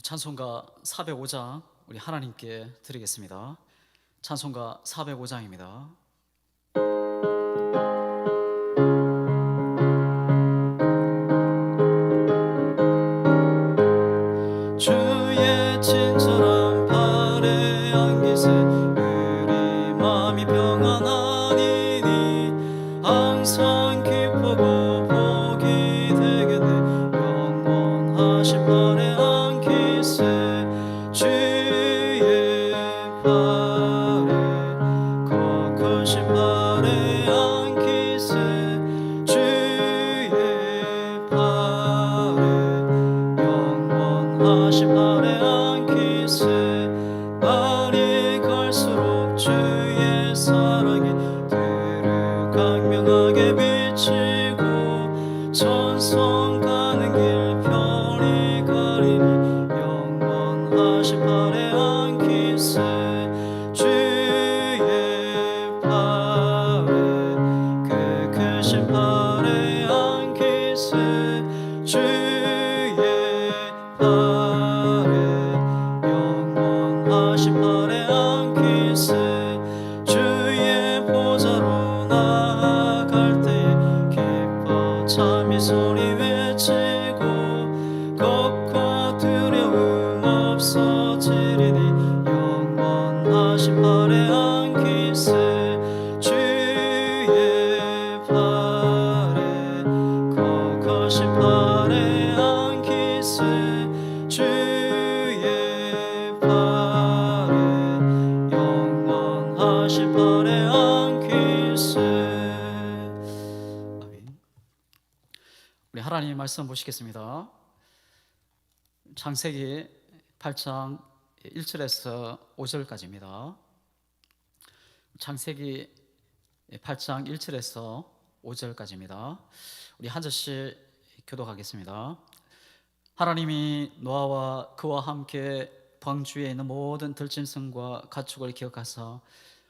찬송가 405장 우리 하나님께 드리겠습니다. 찬송가 405장입니다. 주의 친절한 발에 안기세 우리 마음이 평안하리니 항상 기쁘고 복이 되겠네. 영원하신 발에 안기세 주의 발에 거크신 발에 안기세 주의 발에 영원하신 발에 안기세 날이 갈수록 주의 사랑이 들을 광명하게 비치고 천성 가는 길 편히 가리니 영원하신 발에 안기세 주의 발에 그 크신 발에 안기세 주의 발에 영원하신 발에 안기세 주의 보좌로 나아갈 때에 기뻐 참이 소리 외치고 겁과 두려움 없어지리니 영원하신 발에 안기세 주의 발에 거크신 발에 안기세 주의 발에 영원하신 발에 안기세. 아멘. 우리 하나님의 말씀 보시겠습니다. 창세기 8장 1절에서 5절까지입니다. 창세기 8장 1절에서 5절까지입니다. 우리 한 절씩 교독하겠습니다. 하나님이 노아와 그와 함께 방주에 있는 모든 들짐승과 가축을 기억하사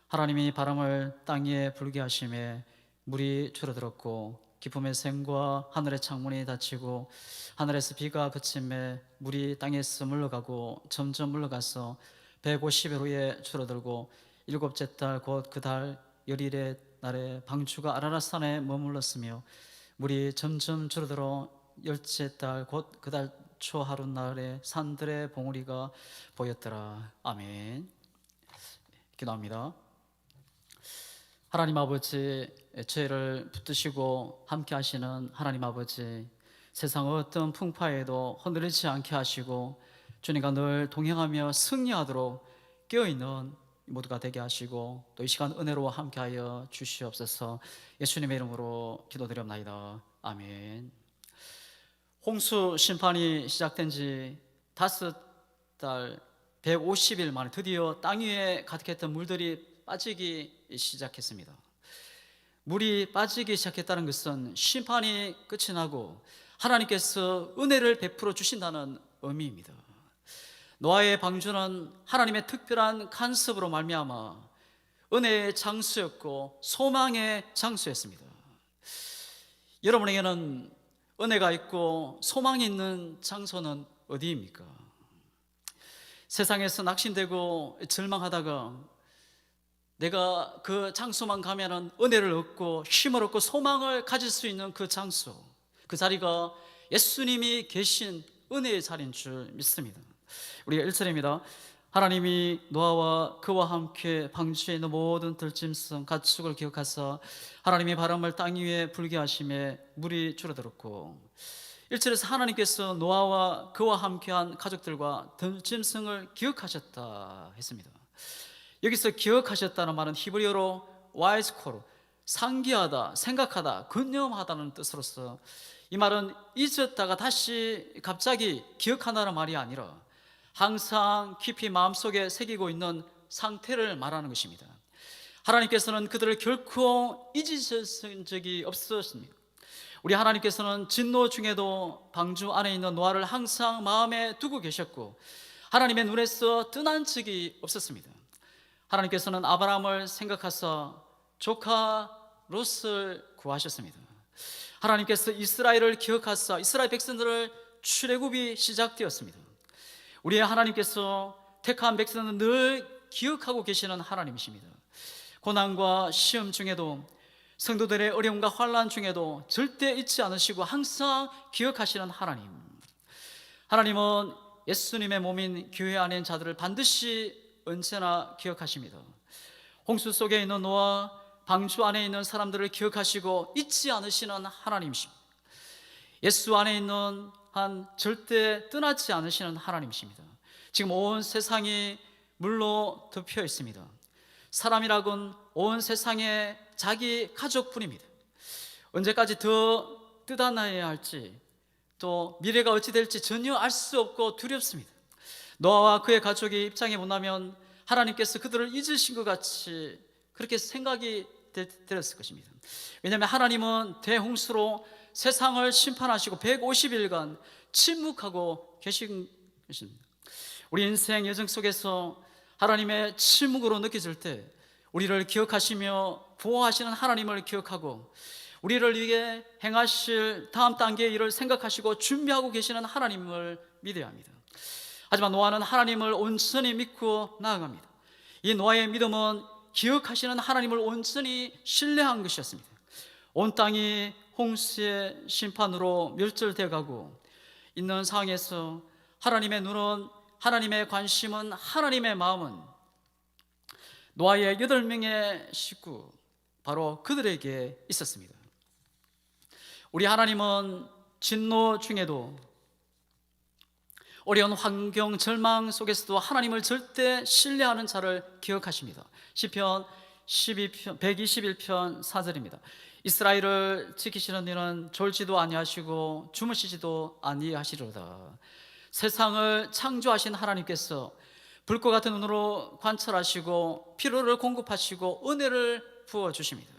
하나님이 바람을 땅 위에 불게 하심에 물이 줄어들었고 기품의 샘과 하늘의 창문이 닫히고 하늘에서 비가 그침에 물이 땅에서 물러가고 점점 물러가서 150일 후에 줄어들고 일곱째 달 곧 그 달 열일의 날에 방주가 아라랏산에 머물렀으며 물이 점점 줄어들어 열째 달 곧 그 달 초 하룻날에 산들의 봉우리가 보였더라. 아멘. 기도합니다. 하나님 아버지, 죄를 붙드시고 함께 하시는 하나님 아버지, 세상 어떤 풍파에도 흔들리지 않게 하시고 주님과 늘 동행하며 승리하도록 깨어있는 모두가 되게 하시고 또 이 시간 은혜로 함께하여 주시옵소서. 예수님의 이름으로 기도드립나이다. 아멘. 홍수 심판이 시작된 지 5달 150일 만에 드디어 땅 위에 가득했던 물들이 빠지기 시작했습니다. 물이 빠지기 시작했다는 것은 심판이 끝이 나고 하나님께서 은혜를 베풀어 주신다는 의미입니다. 노아의 방주는 하나님의 특별한 간섭으로 말미암아 은혜의 장소였고 소망의 장소였습니다. 여러분에게는 은혜가 있고 소망이 있는 장소는 어디입니까? 세상에서 낙심되고 절망하다가 내가 그 장소만 가면은 은혜를 얻고 힘을 얻고 소망을 가질 수 있는 그 장소, 그 자리가 예수님이 계신 은혜의 자리인 줄 믿습니다. 우리가 1절입니다. 하나님이 노아와 그와 함께 방주에 있는 모든 들짐승 가축을 기억하사 하나님의 바람을 땅 위에 불게 하심에 물이 줄어들었고 1절에서 하나님께서 노아와 그와 함께한 가족들과 들짐승을 기억하셨다 했습니다. 여기서 기억하셨다는 말은 히브리어로 와이스코로 상기하다, 생각하다, 근념하다는 뜻으로서 이 말은 잊었다가 다시 갑자기 기억한다는 말이 아니라 항상 깊이 마음속에 새기고 있는 상태를 말하는 것입니다. 하나님께서는 그들을 결코 잊으신 적이 없으십니다. 우리 하나님께서는 진노 중에도 방주 안에 있는 노아를 항상 마음에 두고 계셨고 하나님의 눈에서 떠난 적이 없었습니다. 하나님께서는 아브라함을 생각하사 조카 롯을 구하셨습니다. 하나님께서 이스라엘을 기억하사 이스라엘 백성들을 출애굽이 시작되었습니다. 우리의 하나님께서 택한 백성은 늘 기억하고 계시는 하나님이십니다. 고난과 시험 중에도, 성도들의 어려움과 환난 중에도 절대 잊지 않으시고 항상 기억하시는 하나님. 하나님은 예수님의 몸인 교회 안에 있는 자들을 반드시 언제나 기억하십니다. 홍수 속에 있는 노아, 방주 안에 있는 사람들을 기억하시고 잊지 않으시는 하나님이십니다. 예수 안에 있는 한 절대 떠나지 않으시는 하나님이십니다. 지금 온 세상이 물로 덮여 있습니다. 사람이라곤 온 세상의 자기 가족뿐입니다. 언제까지 더 뜨다나야 할지, 또 미래가 어찌 될지 전혀 알 수 없고 두렵습니다. 노아와 그의 가족이 입장해 본다면 하나님께서 그들을 잊으신 것 같이 그렇게 생각이 들었을 것입니다. 왜냐하면 하나님은 대홍수로 세상을 심판하시고 150일간 침묵하고 계신 것입니다. 우리 인생 여정 속에서 하나님의 침묵으로 느껴질 때 우리를 기억하시며 보호하시는 하나님을 기억하고 우리를 위해 행하실 다음 단계의 일을 생각하시고 준비하고 계시는 하나님을 믿어야 합니다. 하지만 노아는 하나님을 온전히 믿고 나아갑니다. 이 노아의 믿음은 기억하시는 하나님을 온전히 신뢰한 것이었습니다. 온 땅이 홍수의 심판으로 멸절되어 가고 있는 상황에서 하나님의 눈은, 하나님의 관심은, 하나님의 마음은 노아의 8명의 식구, 바로 그들에게 있었습니다. 우리 하나님은 진노 중에도, 어려운 환경, 절망 속에서도 하나님을 절대 신뢰하는 자를 기억하십니다. 시편 121편 4절입니다. 이스라엘을 지키시는 이는 졸지도 아니하시고 주무시지도 아니하시리로다. 세상을 창조하신 하나님께서 불꽃 같은 눈으로 관찰하시고 피로를 공급하시고 은혜를 부어주십니다.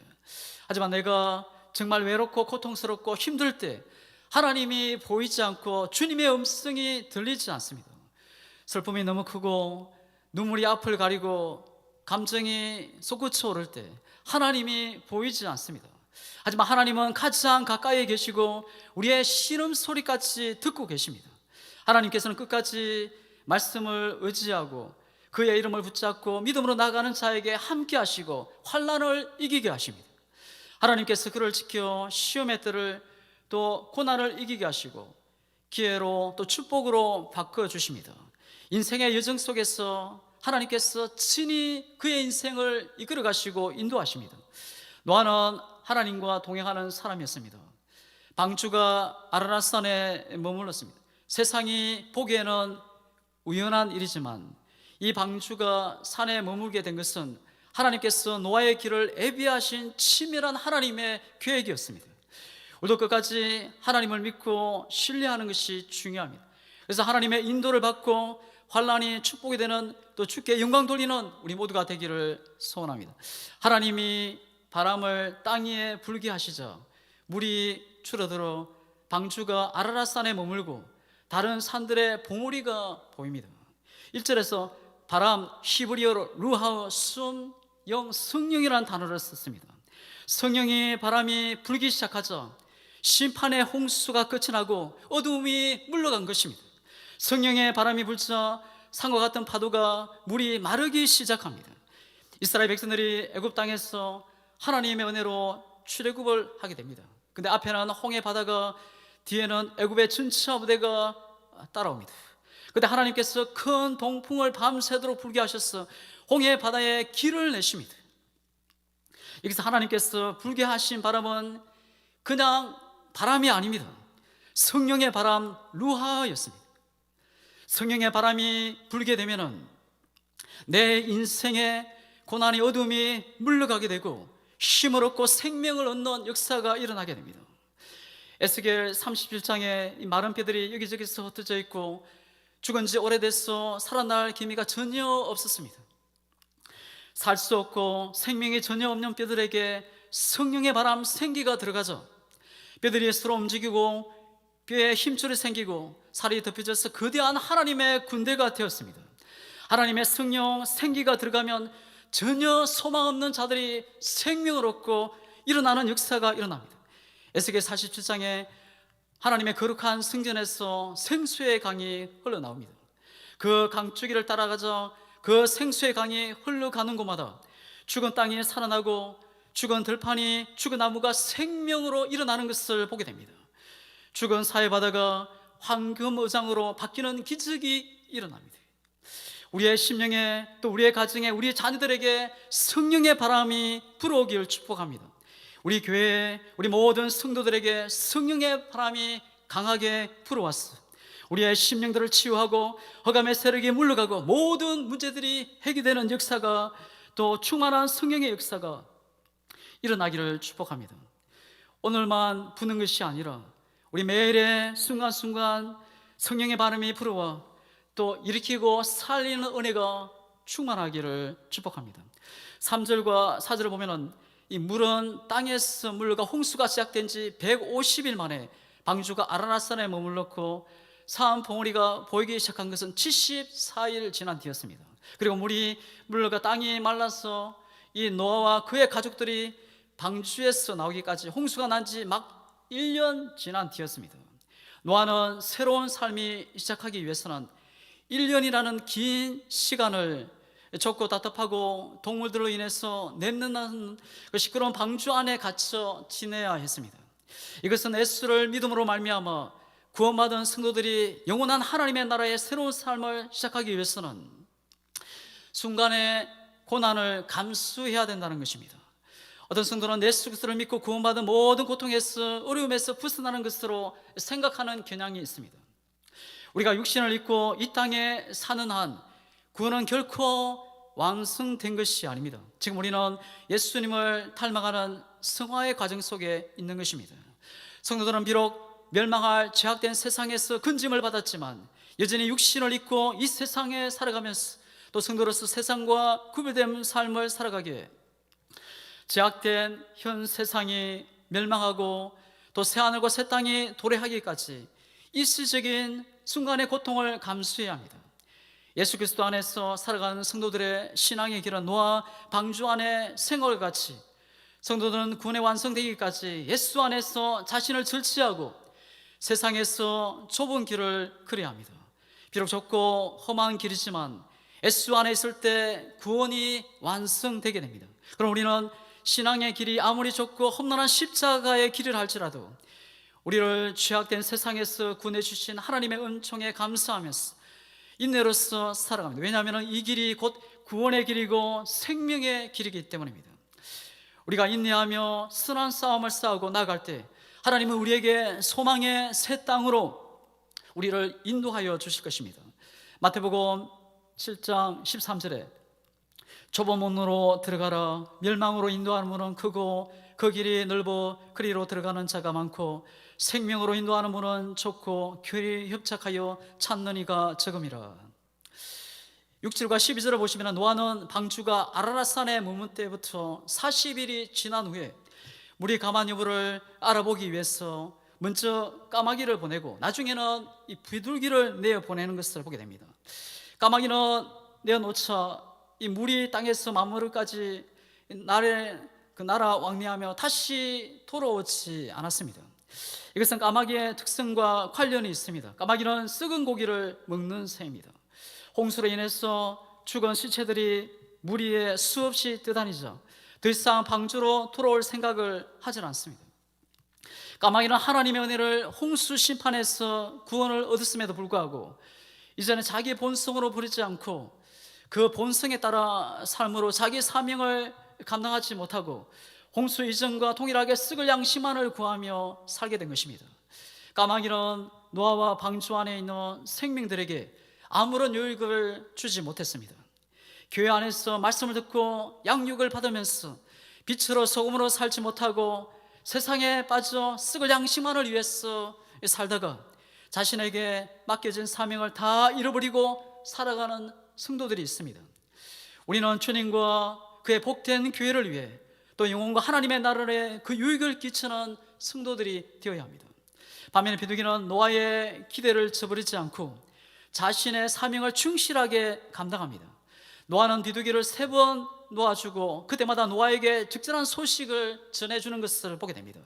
하지만 내가 정말 외롭고 고통스럽고 힘들 때 하나님이 보이지 않고 주님의 음성이 들리지 않습니다. 슬픔이 너무 크고 눈물이 앞을 가리고 감정이 솟구쳐 오를 때 하나님이 보이지 않습니다. 하지만 하나님은 가장 가까이에 계시고 우리의 신음소리까지 듣고 계십니다. 하나님께서는 끝까지 말씀을 의지하고 그의 이름을 붙잡고 믿음으로 나가는 자에게 함께 하시고 환난을 이기게 하십니다. 하나님께서 그를 지켜 시험의 뜰을 또 고난을 이기게 하시고 기회로 또 축복으로 바꿔주십니다. 인생의 여정 속에서 하나님께서 친히 그의 인생을 이끌어 가시고 인도하십니다. 노아는 하나님과 동행하는 사람이었습니다. 방주가 아라랏산에 머물렀습니다. 세상이 보기에는 우연한 일이지만 이 방주가 산에 머물게 된 것은 하나님께서 노아의 길을 예비하신 치밀한 하나님의 계획이었습니다. 우리도 끝까지 하나님을 믿고 신뢰하는 것이 중요합니다. 그래서 하나님의 인도를 받고 환난이 축복이 되는, 또 주께 영광 돌리는 우리 모두가 되기를 소원합니다. 하나님이 바람을 땅 위에 불게 하시자 물이 줄어들어 방주가 아라랏산에 머물고 다른 산들의 봉우리가 보입니다. 1절에서 바람, 히브리어로 루하우 순 영, 성령이라는 단어를 썼습니다. 성령이 바람이 불기 시작하자 심판의 홍수가 끝이 나고 어두움이 물러간 것입니다. 성령의 바람이 불자 산과 같은 파도가 물이 마르기 시작합니다. 이스라엘 백성들이 애굽 땅에서 하나님의 은혜로 출애굽을 하게 됩니다. 근데 앞에는 홍해 바다가, 뒤에는 애굽의 전차 부대가 따라옵니다. 그때 하나님께서 큰 동풍을 밤새도록 불게 하셔서 홍해 바다에 길을 내십니다. 여기서 하나님께서 불게 하신 바람은 그냥 바람이 아닙니다. 성령의 바람, 루하였습니다. 성령의 바람이 불게 되면은 내 인생의 고난의 어둠이 물러가게 되고 힘을 얻고 생명을 얻는 역사가 일어나게 됩니다. 에스겔 37장에 마른 뼈들이 여기저기서 흩어져 있고 죽은 지 오래돼서 살아날 기미가 전혀 없었습니다. 살 수 없고 생명이 전혀 없는 뼈들에게 성령의 바람, 생기가 들어가죠. 뼈들이 서로 움직이고 뼈에 힘줄이 생기고 살이 덮여져서 거대한 하나님의 군대가 되었습니다. 하나님의 성령, 생기가 들어가면 전혀 소망 없는 자들이 생명을 얻고 일어나는 역사가 일어납니다. 에스겔 47장에 하나님의 거룩한 성전에서 생수의 강이 흘러나옵니다. 그 강줄기를 따라가자 그 생수의 강이 흘러가는 곳마다 죽은 땅이 살아나고 죽은 들판이 죽은 나무가 생명으로 일어나는 것을 보게 됩니다. 죽은 사해 바다가 황금어장으로 바뀌는 기적이 일어납니다. 우리의 심령에, 또 우리의 가정에, 우리의 자녀들에게 성령의 바람이 불어오기를 축복합니다. 우리 교회에, 우리 모든 성도들에게 성령의 바람이 강하게 불어왔어 우리의 심령들을 치유하고 흑암의 세력이 물러가고 모든 문제들이 해결되는 역사가, 또 충만한 성령의 역사가 일어나기를 축복합니다. 오늘만 부는 것이 아니라 우리 매일의 순간순간 성령의 바람이 불어와 또 일으키고 살리는 은혜가 충만하기를 축복합니다. 3절과 4절을 보면은 이 물은 땅에서 물러가 홍수가 시작된 지 150일 만에 방주가 아라랏산에 머물렀고 사암 봉우리가 보이기 시작한 것은 74일 지난 뒤였습니다. 그리고 물이 물러가 땅이 말라서 이 노아와 그의 가족들이 방주에서 나오기까지 홍수가 난 지 막 1년 지난 뒤였습니다. 노아는 새로운 삶이 시작하기 위해서는 1년이라는 긴 시간을 좁고 답답하고 동물들로 인해서 냄새나는 그 시끄러운 방주 안에 갇혀 지내야 했습니다. 이것은 예수를 믿음으로 말미암아 구원받은 성도들이 영원한 하나님의 나라의 새로운 삶을 시작하기 위해서는 순간의 고난을 감수해야 된다는 것입니다. 어떤 성도는 예수 그리스도를 믿고 구원받은 모든 고통에서, 어려움에서 벗어나는 것으로 생각하는 경향이 있습니다. 우리가 육신을 입고 이 땅에 사는 한 구원은 결코 완성된 것이 아닙니다. 지금 우리는 예수님을 닮아가는 성화의 과정 속에 있는 것입니다. 성도들은 비록 멸망할 죄악된 세상에서 건짐을 받았지만 여전히 육신을 입고 이 세상에 살아가면서 또 성도로서 세상과 구별된 삶을 살아가기에 죄악된 현 세상이 멸망하고 또 새하늘과 새 땅이 도래하기까지 일시적인 순간의 고통을 감수해야 합니다. 예수 그리스도 안에서 살아가는 성도들의 신앙의 길은 노아 방주 안의 생활같이 성도들은 구원의 완성되기까지 예수 안에서 자신을 절취하고 세상에서 좁은 길을 걸어야 합니다. 비록 좁고 험한 길이지만 예수 안에 있을 때 구원이 완성되게 됩니다. 그럼 우리는 신앙의 길이 아무리 좁고 험난한 십자가의 길을 할지라도 우리를 죄악된 세상에서 구원해 주신 하나님의 은총에 감사하면서 인내로서 살아갑니다. 왜냐하면 이 길이 곧 구원의 길이고 생명의 길이기 때문입니다. 우리가 인내하며 선한 싸움을 싸우고 나아갈 때 하나님은 우리에게 소망의 새 땅으로 우리를 인도하여 주실 것입니다. 마태복음 7장 13절에 좁은 문으로 들어가라. 멸망으로 인도하는 문은 크고 그 길이 넓어 그리로 들어가는 자가 많고 생명으로 인도하는 문은 좁고 교리 협착하여 찾는 이가 적음이라. 6절과 12절을 보시면 노아는 방주가 아라랏산에 머문 때부터 40일이 지난 후에 물이 가만 여부를 알아보기 위해서 먼저 까마귀를 보내고 나중에는 이 비둘기를 내어 보내는 것을 보게 됩니다. 까마귀는 내어놓자 이 물이 땅에서 만물까지 나라 왕래하며 다시 돌아오지 않았습니다. 이것은 까마귀의 특성과 관련이 있습니다. 까마귀는 썩은 고기를 먹는 새입니다. 홍수로 인해서 죽은 시체들이 물 위에 수없이 떠다니자 더 이상 방주로 돌아올 생각을 하지 않습니다. 까마귀는 하나님의 은혜를 홍수 심판에서 구원을 얻었음에도 불구하고 이제는 자기 본성으로 부리지 않고 그 본성에 따라 삶으로 자기 사명을 감당하지 못하고 홍수 이전과 동일하게 썩을 양심만을 구하며 살게 된 것입니다. 까마귀는 노아와 방주 안에 있는 생명들에게 아무런 유익을 주지 못했습니다. 교회 안에서 말씀을 듣고 양육을 받으면서 빛으로 소금으로 살지 못하고 세상에 빠져 썩을 양심만을 위해서 살다가 자신에게 맡겨진 사명을 다 잃어버리고 살아가는 성도들이 있습니다. 우리는 주님과 그의 복된 교회를 위해 또 영혼과 하나님의 나라에 그 유익을 끼치는 성도들이 되어야 합니다. 반면에 비둘기는 노아의 기대를 저버리지 않고 자신의 사명을 충실하게 감당합니다. 노아는 비둘기를 3번 놓아주고 그때마다 노아에게 적절한 소식을 전해주는 것을 보게 됩니다.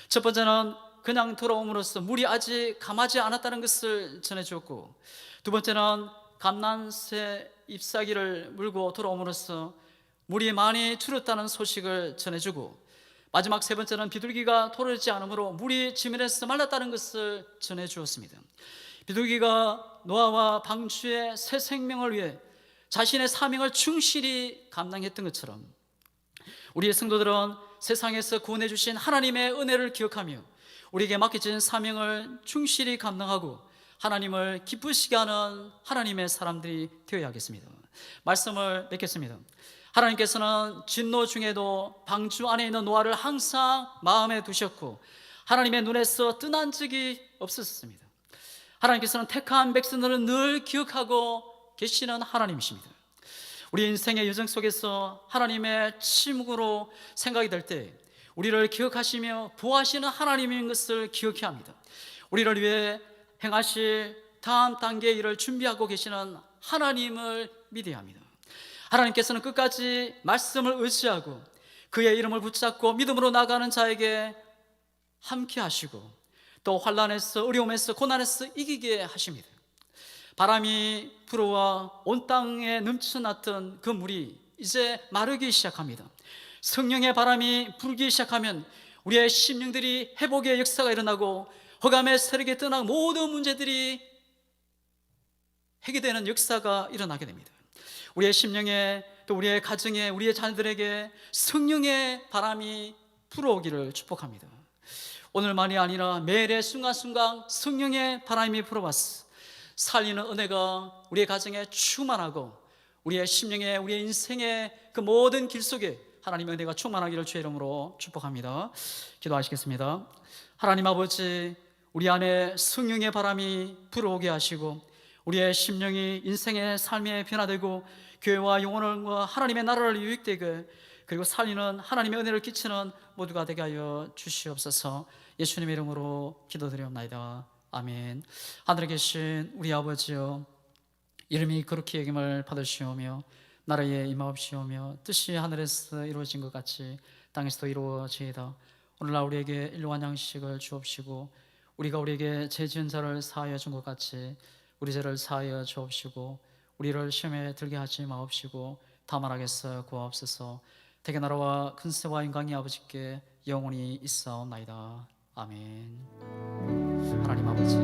첫 번째는 그냥 돌아옴으로써 물이 아직 감하지 않았다는 것을 전해주었고, 두 번째는 감난새 잎사귀를 물고 돌아옴으로써 물이 많이 줄었다는 소식을 전해주고, 마지막 세 번째는 비둘기가 돌아오지 않으므로 물이 지면에서 말랐다는 것을 전해주었습니다. 비둘기가 노아와 방주의 새 생명을 위해 자신의 사명을 충실히 감당했던 것처럼, 우리의 성도들은 세상에서 구원해 주신 하나님의 은혜를 기억하며 우리에게 맡겨진 사명을 충실히 감당하고 하나님을 기쁘시게 하는 하나님의 사람들이 되어야겠습니다. 말씀을 맺겠습니다. 하나님께서는 진노 중에도 방주 안에 있는 노아를 항상 마음에 두셨고 하나님의 눈에서 떠난 적이 없었습니다. 하나님께서는 택한 백성들을 늘 기억하고 계시는 하나님이십니다. 우리 인생의 여정 속에서 하나님의 침묵으로 생각이 될 때 우리를 기억하시며 보호하시는 하나님인 것을 기억해야 합니다. 우리를 위해 행하실 다음 단계의 일을 준비하고 계시는 하나님을 믿어야 합니다. 하나님께서는 끝까지 말씀을 의지하고 그의 이름을 붙잡고 믿음으로 나가는 자에게 함께 하시고 또 환난에서, 어려움에서, 고난에서 이기게 하십니다. 바람이 불어와 온 땅에 넘쳐났던 그 물이 이제 마르기 시작합니다. 성령의 바람이 불기 시작하면 우리의 심령들이 회복의 역사가 일어나고 흑암의 세력에 떠나 모든 문제들이 해결되는 역사가 일어나게 됩니다. 우리의 심령에, 또 우리의 가정에, 우리의 자녀들에게 성령의 바람이 불어오기를 축복합니다. 오늘만이 아니라 매일의 순간순간 성령의 바람이 불어왔어 살리는 은혜가 우리의 가정에 충만하고 우리의 심령에, 우리의 인생의 그 모든 길 속에 하나님의 은혜가 충만하기를 주의 이름으로 축복합니다. 기도하시겠습니다. 하나님 아버지, 우리 안에 성령의 바람이 불어오게 하시고 우리의 심령이 인생의 삶에 변화되고 교회와 영혼과 하나님의 나라를 유익되게, 그리고 살리는 하나님의 은혜를 끼치는 모두가 되게 하여 주시옵소서. 예수님의 이름으로 기도드리옵나이다. 아멘. 하늘에 계신 우리 아버지여, 이름이 거룩히 여김을 받으시오며 나라에 임하옵시오며 뜻이 하늘에서 이루어진 것 같이 땅에서도 이루어지이다. 오늘날 우리에게 일용할 양식을 주옵시고 우리가 우리에게 죄 지은 자를 사하여 준 것 같이 우리 죄를 사하여 주옵시고 우리를 시험에 들게 하지 마옵시고 다만 악에서 구하옵소서. 대개 나라와 근세와 영광이 아버지께 영원히 있사옵나이다. 아멘. 하나님 아버지,